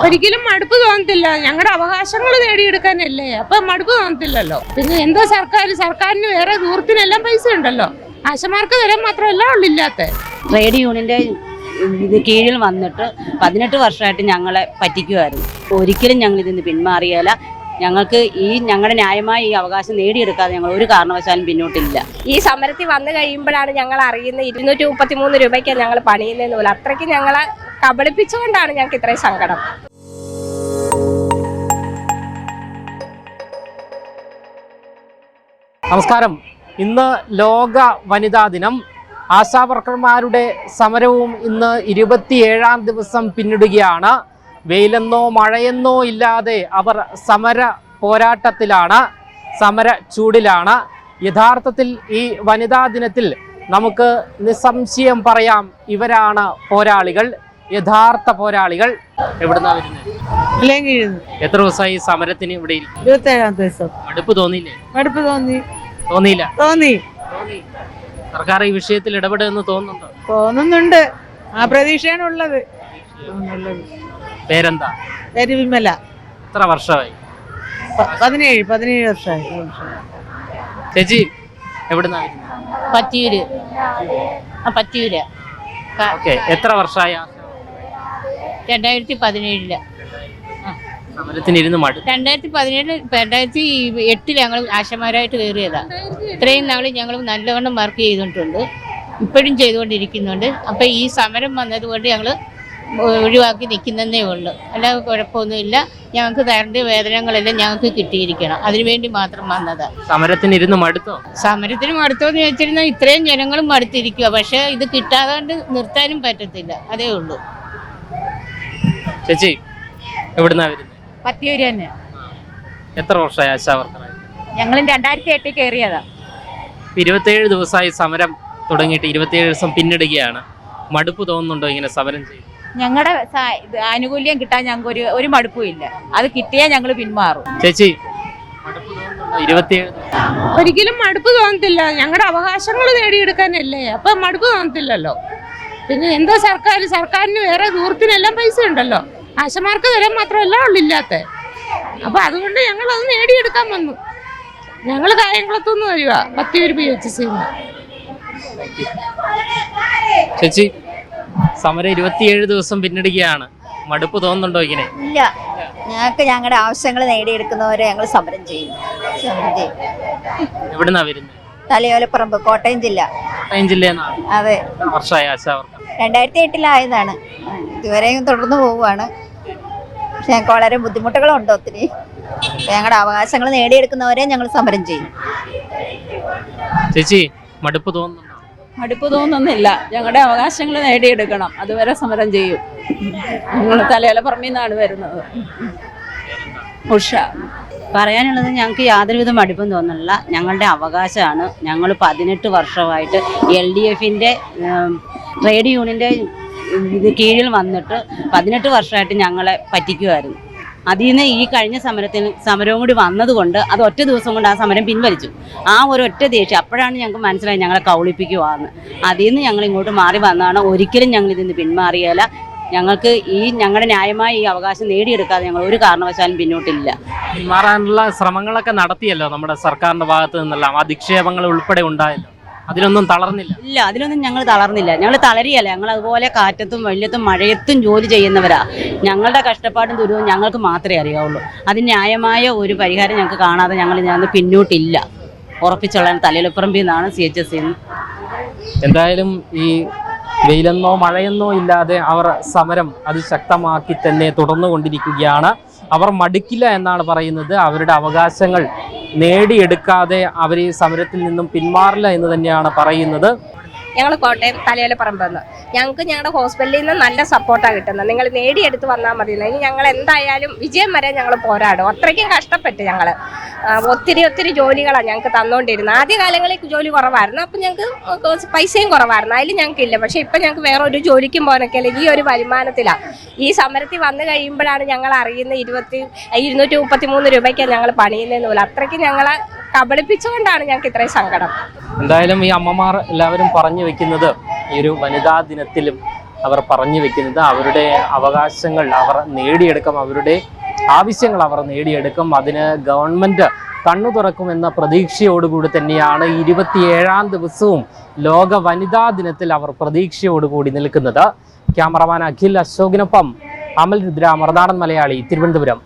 ഒരിക്കലും മടുപ്പ് തോന്നത്തില്ല. ഞങ്ങളുടെ അവകാശങ്ങൾ നേടിയെടുക്കാനല്ലേ, അപ്പൊ മടുപ്പ് തോന്നത്തില്ലല്ലോ. പിന്നെ എന്തോ സർക്കാരിന് വേറെ ദൂരത്തിനെല്ലാം പൈസ ഉണ്ടല്ലോ, ആശമാർക്ക് തരാൻ മാത്രമല്ല ഉള്ളില്ലാത്ത. ട്രേഡ് യൂണിയന്റെ കീഴിൽ വന്നിട്ട് 18 വർഷമായിട്ട് ഞങ്ങളെ പറ്റിക്കുമായിരുന്നു. ഒരിക്കലും ഞങ്ങൾ ഇതിന് പിന്മാറിയാല. ഞങ്ങൾക്ക് ഞങ്ങളുടെ ന്യായമായ ഈ അവകാശം നേടിയെടുക്കാതെ ഞങ്ങൾ ഒരു കാരണവശാലും പിന്നോട്ടില്ല. ഈ സമരത്തിൽ വന്നു കഴിയുമ്പോഴാണ് ഞങ്ങൾ അറിയുന്നത് 233 രൂപയ്ക്കാണ് ഞങ്ങൾ പണിയുന്നതെന്ന് പോലും. അത്രയ്ക്ക് ഞങ്ങളെ കബളിപ്പിച്ചുകൊണ്ടാണ് ഞങ്ങൾക്ക് ഇത്രയും സങ്കടം. നമസ്കാരം. ഇന്ന് ലോക വനിതാ ദിനം. ആശാവർക്കർമാരുടെ സമരവും ഇന്ന് 27ാം ദിവസം പിന്നിടുകയാണ്. വെയിലെന്നോ മഴയെന്നോ ഇല്ലാതെ അവർ സമര പോരാട്ടത്തിലാണ്, സമര ചൂടിലാണ്. യഥാർത്ഥത്തിൽ ഈ വനിതാ ദിനത്തിൽ നമുക്ക് നിസ്സംശയം പറയാം, ഇവരാണ് പോരാളികൾ, യഥാർത്ഥ പോരാളികൾ. എവിടുന്നാ വരുന്നത്? എത്ര ദിവസമായി സമരത്തിന് ഇവിടെ? 27ാം ദിവസം. മടുപ്പ് തോന്നിയില്ലേ? മടുപ്പ് തോന്നിയില്ല? തോന്നി. സർക്കാർ ഈ വിഷയത്തിൽ ഇടപെടുമെന്ന് തോന്നുന്നുണ്ട്. ആ പ്രതീക്ഷയാണ് ഉള്ളത്. പേരെന്താ? പേര് വിമല. എത്ര വർഷമായി? 17 വർഷമായി. ചേച്ചി എവിടുന്നാ? പറ്റിയൂര്. എത്ര വർഷമായ? 2017 സമരത്തിനിരുന്ന് മടുത്തു. 2008 ഞങ്ങൾ ആശമാരായിട്ട് കയറിയതാ. ഇത്രയും നാൾ ഞങ്ങൾ നല്ലവണ്ണം വർക്ക് ചെയ്തിട്ടുണ്ട്, ഇപ്പോഴും ചെയ്തുകൊണ്ടിരിക്കുന്നുണ്ട്. അപ്പം ഈ സമരം വന്നതുകൊണ്ട് ഞങ്ങൾ ഒഴിവാക്കി നിൽക്കുന്നതേ ഉള്ളൂ, അല്ലാതെ കുഴപ്പമൊന്നുമില്ല. ഞങ്ങൾക്ക് തരേണ്ട വേതനങ്ങളെല്ലാം ഞങ്ങൾക്ക് കിട്ടിയിരിക്കണം, അതിനുവേണ്ടി മാത്രം വന്നതാ. സമരത്തിനിരുന്ന് മടുത്തോ? സമരത്തിന് മടുത്തോന്ന് ചോദിച്ചിരുന്നാൽ ഇത്രയും ജനങ്ങളും മടുത്തിരിക്കുക, പക്ഷെ ഇത് കിട്ടാതെ നിർത്താനും പറ്റത്തില്ല, അതേ ഉള്ളൂ. ചേച്ചി എവിടുന്നാ വരുന്നത്? പത്തിയൂര് തന്നെ. എത്ര വർഷമായി ആശാവർക്കറായി? ഞങ്ങൾ 2008 കയറിയതാ. 27 ദിവസമായി സമരം തുടങ്ങിയിട്ട് 27 ദിവസം പിന്നിടുകയാണ്. മടുപ്പ് തോന്നുന്നുണ്ടോ ഇങ്ങനെ സമരം ചെയ്യും? ഞങ്ങളുടെ ആനുകൂല്യം കിട്ടാൻ ഞങ്ങൾക്ക് ഒരു മടുപ്പും ഇല്ല. അത് കിട്ടിയാൽ ഞങ്ങൾ പിന്മാറും. ചേച്ചി മടുപ്പ് തോന്നുന്നുണ്ടോ? 27 ഒരിക്കലും മടുപ്പ് തോന്നത്തില്ല. ഞങ്ങളുടെ അവകാശങ്ങൾ നേടിയെടുക്കാനല്ലേ, അപ്പൊ മടുപ്പ് തോന്നത്തില്ലല്ലോ. പിന്നെ എന്തോ സർക്കാരിന് വേറെ ദൂരത്തിനെല്ലാം പൈസ ഉണ്ടല്ലോ, ആശമാർക്ക് തരാൻ മാത്രമല്ല ഉള്ളില്ലാത്ത. അപ്പൊ അതുകൊണ്ട് ഞങ്ങൾ അത് നേടിയെടുക്കാൻ വന്നു. ഞങ്ങൾ കായംകുളത്തുനിന്ന് വരിക, പത്തിയൂര് PHC. ചേച്ചി സമരം 27 ദിവസം പിന്നിടുകയാണ്. മടുപ്പ് തോന്നുന്നുണ്ടോ ഇങ്ങനെ? ഇല്ല, ഞങ്ങൾക്ക് ഞങ്ങളുടെ ആവശ്യങ്ങൾ നേടിയെടുക്കുന്നവരെ ഞങ്ങൾ സമരം ചെയ്യും. എവിടുന്നാ വരുന്നത്? തലയോലപ്പറമ്പ്, കോട്ടയം ജില്ല. അതെ. വർഷമായി ആശാവർക്കർ? 2008 ഇതുവരെയും തുടർന്ന് പോവുകയാണ്. പക്ഷെ ഞങ്ങൾക്ക് വളരെ ബുദ്ധിമുട്ടുകളുണ്ട് ഒത്തിരി. ഞങ്ങളുടെ അവകാശങ്ങൾ നേടിയെടുക്കുന്നവരെ ഞങ്ങൾ സമരം ചെയ്യും. ചേച്ചി മടുപ്പ് തോന്നുന്നുണ്ടോ? മടുപ്പ് തോന്നുന്നില്ല. ഞങ്ങളുടെ അവകാശങ്ങൾ നേടിയെടുക്കണം, അതുവരെ സമരം ചെയ്യും. ഞങ്ങൾ തലയോലപ്പറമ്പിൽ നിന്നാണ് വരുന്നത്. ഉഷ. പറയാനുള്ളത്, ഞങ്ങൾക്ക് യാതൊരുവിധ മടുപ്പും തോന്നുന്നില്ല. ഞങ്ങളുടെ അവകാശമാണ്. ഞങ്ങൾ 18 വർഷമായിട്ട് LDFന്റെ ട്രേഡ് യൂണിയന്റെ കീഴിൽ വന്നിട്ട് 18 വർഷമായിട്ട് ഞങ്ങളെ പറ്റിക്കുമായിരുന്നു. അതിൽ നിന്ന് ഈ കഴിഞ്ഞ സമരവും കൂടി വന്നതുകൊണ്ട് അത് ഒറ്റ ദിവസം കൊണ്ട് ആ സമരം പിൻവലിച്ചു. ആ ഒരൊറ്റ ദേഷ്യം അപ്പോഴാണ് ഞങ്ങൾക്ക് മനസ്സിലായി ഞങ്ങളെ കൗളിപ്പിക്കുവാന്ന്. അതിൽ നിന്ന് ഞങ്ങൾ ഇങ്ങോട്ട് മാറി വന്നതാണ്. ഒരിക്കലും ഞങ്ങൾ ഇതിന് പിന്മാറിയാല. ഞങ്ങൾക്ക് ഞങ്ങളുടെ ന്യായമായ ഈ അവകാശം നേടിയെടുക്കാതെ ഞങ്ങൾ ഒരു കാരണവശാലും പിന്നോട്ടില്ല. പിന്മാറാനുള്ള ശ്രമങ്ങളൊക്കെ നടത്തിയല്ലോ നമ്മുടെ സർക്കാരിന്റെ ഭാഗത്ത് നിന്നെല്ലാം. അധിക്ഷേപങ്ങൾ ഉൾപ്പെടെ ഉണ്ടായല്ലോ, അതിലൊന്നും തളർന്നില്ല? ഇല്ല, അതിലൊന്നും ഞങ്ങൾ തളർന്നില്ല. ഞങ്ങൾ തളരിയല്ല. ഞങ്ങൾ അതുപോലെ കാറ്റത്തും വെള്ളത്തും മഴയത്തും ജോലി ചെയ്യുന്നവരാ. ഞങ്ങളുടെ കഷ്ടപ്പാടും ദുരിതവും ഞങ്ങൾക്ക് മാത്രമേ അറിയാവുള്ളൂ. അതിന് ന്യായമായ ഒരു പരിഹാരം ഞങ്ങൾക്ക് കാണാതെ ഞങ്ങൾ ഇതിനകത്ത് പിന്നോട്ടില്ല. ഉറപ്പിച്ചുള്ള തലയോലപ്പറമ്പിൽ നിന്നാണ് CHS. എന്തായാലും ഈ വെയിലെന്നോ മഴയെന്നോ ഇല്ലാതെ അവർ സമരം അതിശക്തമാക്കി തന്നെ തുടർന്നുകൊണ്ടിരിക്കുകയാണ്. അവർ മടുക്കില്ല എന്നാണ് പറയുന്നത്. അവരുടെ അവകാശങ്ങൾ നേടിയെടുക്കാതെ അവർ ഈ സമരത്തിൽ നിന്നും പിന്മാറില്ല എന്ന് തന്നെയാണ് പറയുന്നത്. ഞങ്ങൾ കോട്ടയം തലയോലപ്പറമ്പെന്ന്. ഞങ്ങൾക്ക് ഞങ്ങളുടെ ഹോസ്പിറ്റലിൽ നിന്ന് നല്ല സപ്പോർട്ടാണ് കിട്ടുന്നത്. നിങ്ങൾ നേടിയെടുത്ത് വന്നാൽ മതി. ഇനി ഞങ്ങൾ എന്തായാലും വിജയം വരെ ഞങ്ങൾ പോരാടും. അത്രയ്ക്കും കഷ്ടപ്പെട്ട് ഞങ്ങൾ ഒത്തിരി ജോലികളാണ് ഞങ്ങൾക്ക് തന്നുകൊണ്ടിരുന്നത്. ആദ്യകാലങ്ങളിൽ ജോലി കുറവായിരുന്നു, അപ്പം ഞങ്ങൾക്ക് പൈസയും കുറവായിരുന്നു, അതിൽ ഞങ്ങൾക്കില്ല. പക്ഷേ ഇപ്പം ഞങ്ങൾക്ക് വേറെ ഒരു ജോലിക്കും പോകാനൊക്കെ അല്ല, ഈ ഒരു വരുമാനത്തിലാണ്. ഈ സമരത്തിൽ വന്നു കഴിയുമ്പോഴാണ് ഞങ്ങൾ അറിയുന്നത് 233 രൂപയ്ക്കാണ് ഞങ്ങൾ പണിയുന്നതെന്ന് പോലും. അത്രയ്ക്ക് ഞങ്ങളെ കബളിപ്പിച്ചുകൊണ്ടാണ് ഞങ്ങൾക്ക് ഇത്രയും സങ്കടം. എന്തായാലും ഈ അമ്മമാർ എല്ലാവരും പറഞ്ഞു വെക്കുന്നത്, ഈ ഒരു വനിതാ ദിനത്തിലും അവർ പറഞ്ഞു വെക്കുന്നത്. അവരുടെ അവകാശങ്ങൾ അവർ നേടിയെടുക്കും, അവരുടെ ആവശ്യങ്ങൾ അവർ നേടിയെടുക്കും. അതിന് ഗവൺമെന്റ് കണ്ണു തുറക്കുമെന്ന പ്രതീക്ഷയോടുകൂടി തന്നെയാണ് 27ാം ദിവസവും ലോക വനിതാ ദിനത്തിൽ അവർ പ്രതീക്ഷയോടുകൂടി നിൽക്കുന്നത്. ക്യാമറമാൻ അഖിൽ അശോകിനൊപ്പം അമൽ രുദ്ര, മറുനാടൻ മലയാളി, തിരുവനന്തപുരം.